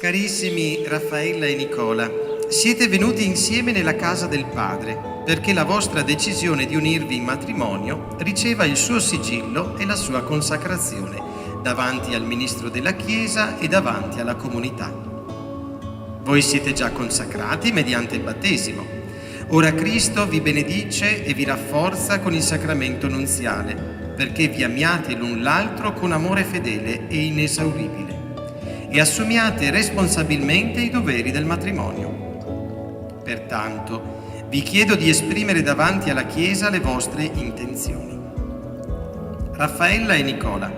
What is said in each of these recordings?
Carissimi Raffaella e Nicola, siete venuti insieme nella casa del Padre perché la vostra decisione di unirvi in matrimonio riceva il suo sigillo e la sua consacrazione davanti al ministro della Chiesa e davanti alla comunità. Voi siete già consacrati mediante il battesimo. Ora Cristo vi benedice e vi rafforza con il sacramento nunziale, perché vi amiate l'un l'altro con amore fedele e inesauribile e assumiate responsabilmente i doveri del matrimonio. Pertanto, vi chiedo di esprimere davanti alla Chiesa le vostre intenzioni. Raffaella e Nicola,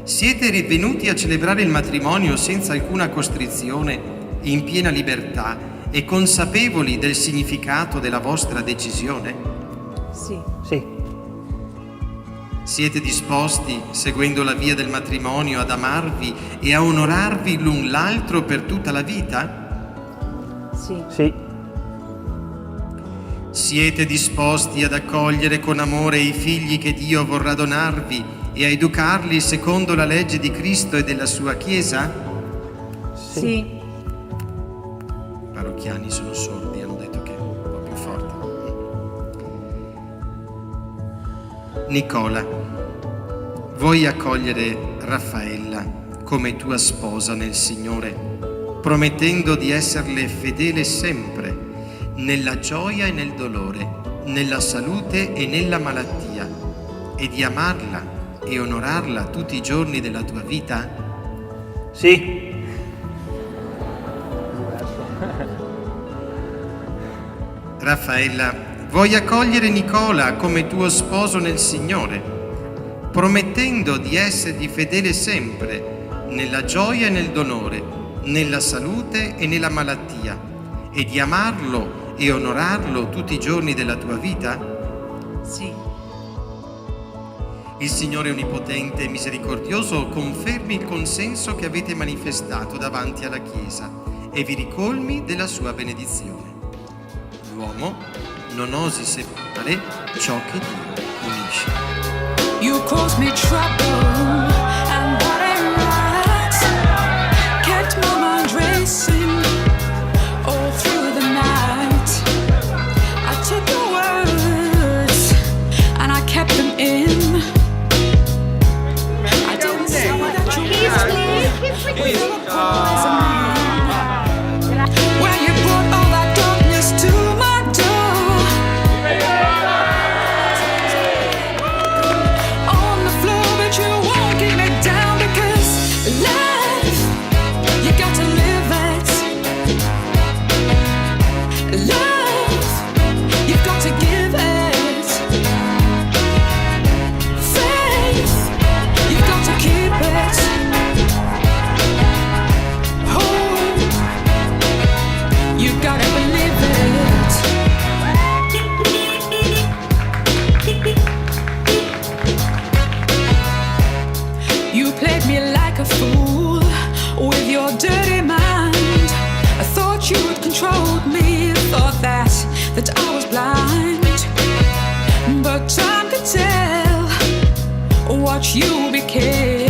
siete venuti a celebrare il matrimonio senza alcuna costrizione, in piena libertà e consapevoli del significato della vostra decisione? Sì. Sì. Siete disposti, seguendo la via del matrimonio, ad amarvi e a onorarvi l'un l'altro per tutta la vita? Sì. Sì. Siete disposti ad accogliere con amore i figli che Dio vorrà donarvi e a educarli secondo la legge di Cristo e della sua Chiesa? Sì. I parrocchiani sono sordi, hanno detto che è un po' più forte. Nicola, vuoi accogliere Raffaella come tua sposa nel Signore, promettendo di esserle fedele sempre, nella gioia e nel dolore, nella salute e nella malattia, e di amarla e onorarla tutti i giorni della tua vita? Sì. Raffaella, vuoi accogliere Nicola come tuo sposo nel Signore, promettendo di essergli fedele sempre, nella gioia e nel dolore, nella salute e nella malattia, e di amarlo e onorarlo tutti i giorni della tua vita? Sì. Il Signore Onnipotente e Misericordioso confermi il consenso che avete manifestato davanti alla Chiesa e vi ricolmi della sua benedizione. L'uomo non osi separare ciò che Dio unisce. You caused me trouble, and that ain't right. Kept my mind racing all through the night. I took your words and I kept them in. I didn't say that you were poison. When you brought all that darkness to my door, on the floor, but you won't keep me down, because life, you got to live it. Love, you've got to give it. Faith, you've got to keep it. Hope, you gotta believe it. You played me like a fool with your dirty mind. I thought you had controlled me, thought that I was blind. But time could tell what you became.